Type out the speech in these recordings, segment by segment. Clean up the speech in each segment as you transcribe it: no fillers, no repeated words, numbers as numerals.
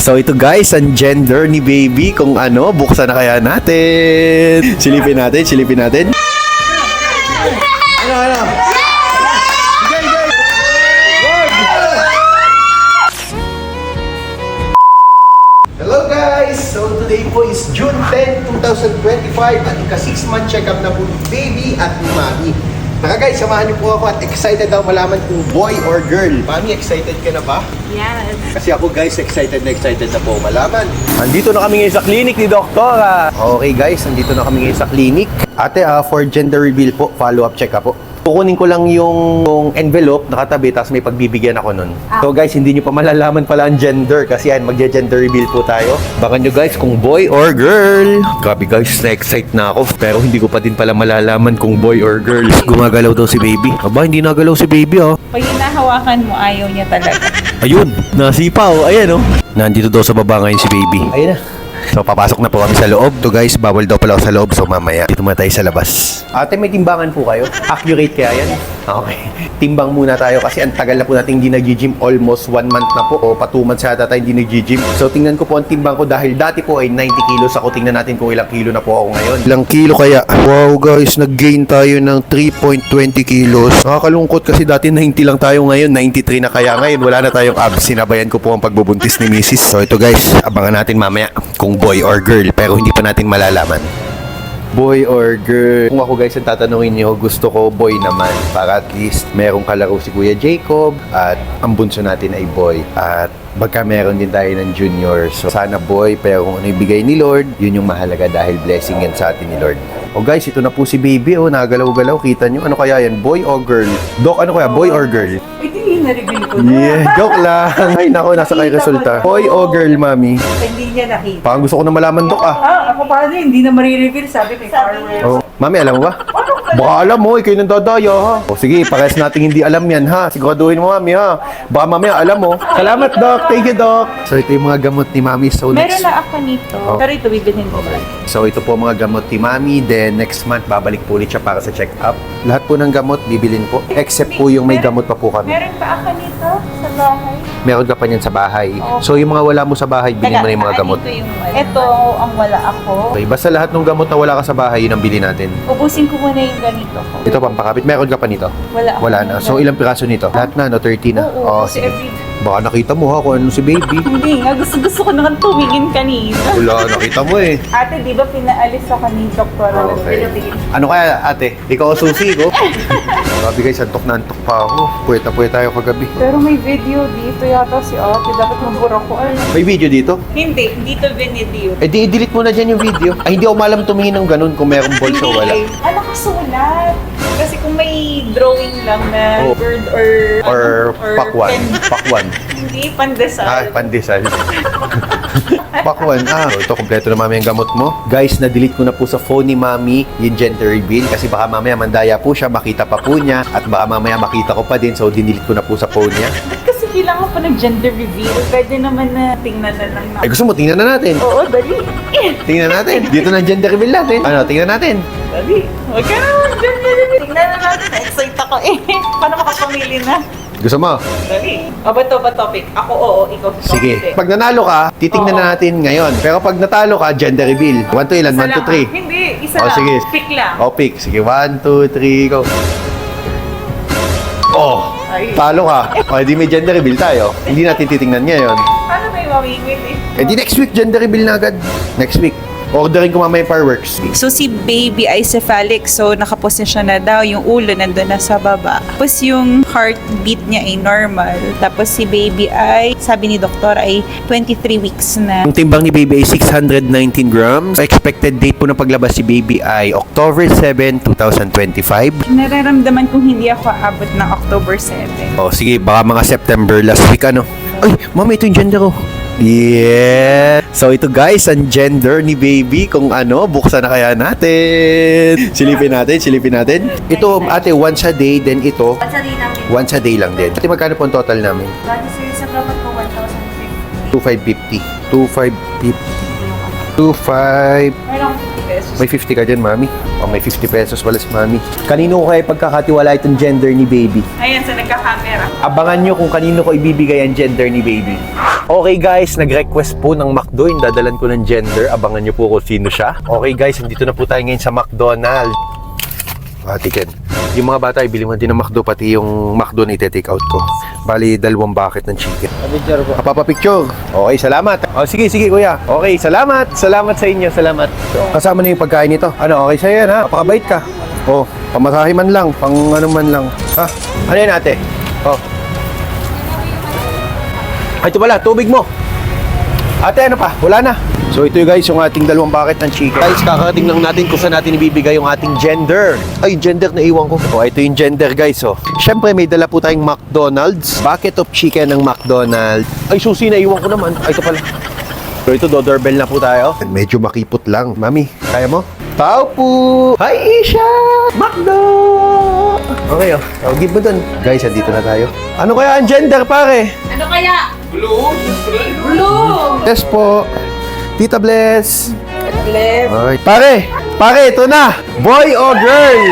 So ito guys, ang gender ni baby. Kung ano, buksan na kaya natin. Silipin natin, silipin natin. Ano? Hello guys! So today po is June 10, 2025 at ika-6 month check-up na po ni baby at ni mami. Tara guys, samahan niyo po ako at excited ako malaman kung boy or girl. Mami, excited ka na ba? Yes. Kasi ako guys, excited na po malaman. Andito na kami ngayon sa clinic ni Doktora. Okay guys, andito na kami ngayon sa clinic. Ate, for gender reveal po, follow-up check-up po. Kukunin ko lang yung envelope nakatabi, tapos may pagbibigyan ako nun. So guys, hindi nyo pa malalaman pala ang gender kasi yan, magge-gender reveal po tayo. Bakan nyo guys kung boy or girl. Grabe guys, na-excite na ako. Pero hindi ko pa din pala malalaman kung boy or girl. Gumagalaw daw si baby. Aba, hindi nagalaw si baby oh. Pag hinahawakan mo, ayaw niya talaga. Ayun, nasipaw. Ayan oh. Nandito daw sa baba ngayon si baby. Ayun na. So, papasok na po kami sa loob. To guys, bawal daw pala ako sa loob. So, mamaya, dito muna tayo sa labas. Ate, may timbangan po kayo? Accurate kaya yan? Okay. Timbang muna tayo kasi ang tagal na po natin hindi nag-gym. Almost 1 month na po o pa 2 months yata tayo hindi nag-gym. So, tingnan ko po ang timbang ko dahil dati po ay 90 kilos ako. Tingnan natin kung ilang kilo na po ako ngayon. Ilang kilo kaya? Wow guys, nag-gain tayo ng 3.20 kilos. Nakakalungkot kasi dati 90 lang tayo ngayon. 93 na kaya ngayon. Wala na tayong abs. Sinabayan ko po ang pagbubuntis ni Mrs. So, ito guys, abangan natin mamaya kung boy or girl, pero hindi pa natin malalaman. Boy or girl? Kung ako guys ang tatanungin niyo, gusto ko boy naman para at least merong kalaro si Kuya Jacob at ang bunso natin ay boy at baka meron din tayo ng junior. So sana boy, pero kung ano ibigay ni Lord, yun yung mahalaga dahil blessing yan sa atin ni Lord. O guys, ito na po si baby, nagalaw-galaw. Kita nyo, ano kaya yan? Boy or girl? Doc, ano kaya? Boy or girl? Hindi, na-reveal ko na. Yeah, joke lang. Ay nako, nasa kay resulta. Boy or girl, mami? Hindi niya nakita. Parang gusto ko na malaman, Doc Ako paano hindi na marireveal, sabi may fireworks. Oh, mami, alam mo ba? Baka alam mo, ikaw yung nandadaya, ha? O sige, parehas natin hindi alam yan, ha? Siguraduhin mo, mami, ha? Baka mamaya alam mo. Salamat, Doc. Thank you, Doc. So, ito yung mga gamot ni mami. So, Meron na ako nito. Pero ito, bibilhin ko ba? So, ito po mga gamot ni mami. Then, next month, babalik po ulit siya para sa check-up. Lahat po ng gamot, bibilin po. Except po yung may gamot pa po kami. Meron pa ako nito sa bahay. Meron ka pa niyan sa bahay. So, yung mga wala mo sa bahay, bilhin mo na yung mga gamot. Ito ang wala ako. Okay, basta lahat ng gamot na wala ka sa bahay, yun ang bilhin natin. Ubusin ko muna yung ganito ko. Ito pampakapit. Meron ka pa nito? Wala ako. Wala na. So, ilang piraso nito? Lahat na, no? 30 na? Oo, kasi sige. every... Baka nakita mo ha kung ano si baby. Hindi nga, gusto ko naman tumingin kanina. Wala, nakita mo eh. Ate, di ba pinaalis ako ni Dr. Okay. Ano kaya ate? Ikaw ang susi ko? Grabe guys, antok na antok pa ako. Puwet na puwet tayo kagabi. Pero may video dito yata si ate. Dapat mabura ko. Ay, May video dito? hindi, dito video. Eh di i-delete mo na dyan yung video. Ay, hindi ako malam tumingin ng ganun kung merong balls o wala. Ano kasulat? Kasi kung may drawing lang na Oh. bird or... Or pakwan. pen. Pakwan. Hindi, pandesal. Pandesal. Pakwan. So, ito, kompleto na mami ang gamot mo. Guys, na-delete ko na po sa phone ni mami yung gender reveal kasi baka mamaya mandaya po siya, makita pa po niya at baka mamaya makita ko pa din. So, dinelete ko na po sa phone niya. Ba't kasi kailangan pa ng gender reveal? Pwede naman na tingnan na lang na. Ay, gusto mo, tingnan na natin. Oo, dali. Tingnan natin. Dito na gender reveal natin. Ano, tingnan natin. Dali. Huwag ka naman gender reveal. Tingnan na natin. Na-excite ako eh. Paano makapamili na? Gusto mo? Dali. O, ba't ba topic? Ako oo, ikaw. Sige. Hindi. Pag nanalo ka, titingnan na natin ngayon. Pero pag natalo ka, gender reveal. 1 to ilan? Isa 1 to lang, 3. Hindi, isa Oh, lang. sige. Pick lang. O, pick. Sige, 1, 2, 3, go. Oh, Ay. talo ka. O, di may gender reveal tayo. Hindi natin titingnan ngayon. Paano may mamimili? Eh, di next week, gender reveal na agad. Next week. Orderin ko mamaya yung fireworks. So, si baby ay cephalic. So, nakaposisyon na daw. Yung ulo nandun na sa baba. Tapos, yung heartbeat niya ay normal. Tapos, si baby ay, sabi ni doktor, ay 23 weeks na. Ang timbang ni baby ay 619 grams. Expected date po ng paglabas si baby ay October 7, 2025. Nararamdaman kong hindi ako aabot ng October 7. O, sige, baka mga September last week, ano? Ay, mami, ito yung gender ko. Yeah! So, ito guys, ang gender ni baby. Kung ano, buksan na kaya natin. Silipin natin, silipin natin. Ito, ate, once a day, then ito, Once a day namin. once a day lang din. Ate, magkano po ang total namin? Bali sir, sa dapat ko 1,050. 2,550. 2,550. 2,550. Meron pesos. May 50 ka dyan, mami. O, may 50 pesos wala si mami. Kanino ko kaya pagkakatiwala itong gender ni baby? Ayan, sa nagka-camera. Abangan nyo kung kanino ko ibibigay ang gender ni baby. Okay guys, nag-request po ng McDo yung dadalan ko ng gender. Abangan nyo po kung sino siya. Okay guys, nandito na po tayo ngayon sa McDonald's. Tiken. Yung mga bata, ibili mo din ng McDo, pati yung McDo na ite-take out ko. Bali, 2 bucket ng chicken. Picture po. Papapicture. Okay, salamat. O, sige, kuya. Okay, salamat. Salamat sa inyo, salamat. Kasama na yung pagkain nito. Ano, okay sa'yo yan, ha? Napakabait ka. O, pamasahe man lang, pang ano man lang. Ha? Ano yan, ate? O. Ay, ito pala, tubig mo. Ate, ano pa? Wala na. So ito guys, yung ating 2 bucket ng chicken. Guys, kakarating lang natin kung saan natin ibibigay yung ating gender. Ay, gender na iwan ko. O, ito yung gender guys, oh. Siyempre, may dala po tayong McDonald's. Bucket of chicken ng McDonald's. Ay, susi na iwan ko naman. Ay, ito pala. So ito, doorbell na po tayo. Medyo makipot lang. Mami, kaya mo? Tao po! Hi, Isha! McDo! Okay, oh. Oh, give mo dun. Guys, andito na tayo. Ano kaya ang gender, pare? Ano kaya? Blue! Yes po. Tita Bless. Bless. Okay. Pare, ito na. Boy o girl?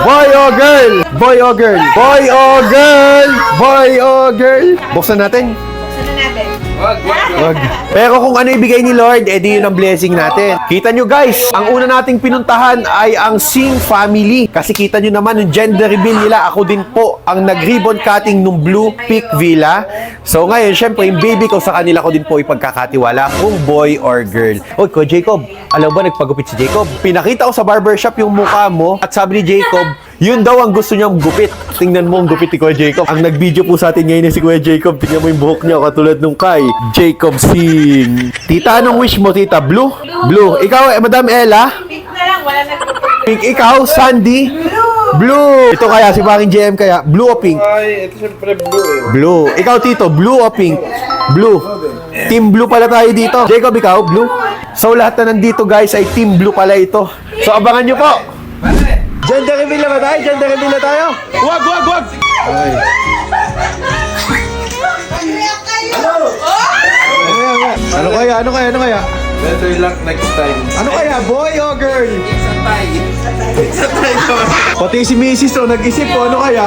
Boy o girl? Boy o girl? Boy o girl? Boy o girl? Buksan natin. Saan natin? Wag. Pero kung ano ibigay ni Lord, edi yun ang blessing natin. Kita nyo guys, ang una nating pinuntahan ay ang Sing family. Kasi kita nyo naman yung gender reveal nila. Ako din po ang nag-ribbon cutting nung Blue Peak Villa. So ngayon, syempre, yung baby ko sa kanila ko din po ipagkakatiwala kung boy or girl. Oy, ko Jacob, alam ba nagpagupit si Jacob? Pinakita ko sa barbershop yung mukha mo at sabi ni Jacob, yun daw ang gusto niyang gupit. Tingnan mo ang gupit ni Kuya Jacob. Ang nag-video po sa atin ngayon si Kuya Jacob. Tingnan mo yung buhok niya katulad nung kay Jacob Sing. Tita, anong wish mo, tita? Blue? Blue. Ikaw, Madam Ella? Pink na lang, wala na. Pink. Ikaw, Sandy? Blue. Ito kaya, si Paring JM kaya. Blue o pink? Ay, ito syempre blue eh. Blue. Ikaw, Tito, blue o pink? Blue. Team blue pala tayo dito. Jacob, ikaw, blue? So, lahat na nandito, guys, ay team blue pala ito. So, abangan nyo po. Gender reveal na ba tayo? Gender reveal na tayo? Wag! Ay. Ano kaya? Better luck next time. Ano kaya? Boy o girl? Sa tayo. Pati si Mrs. nag-isip po, ano kaya?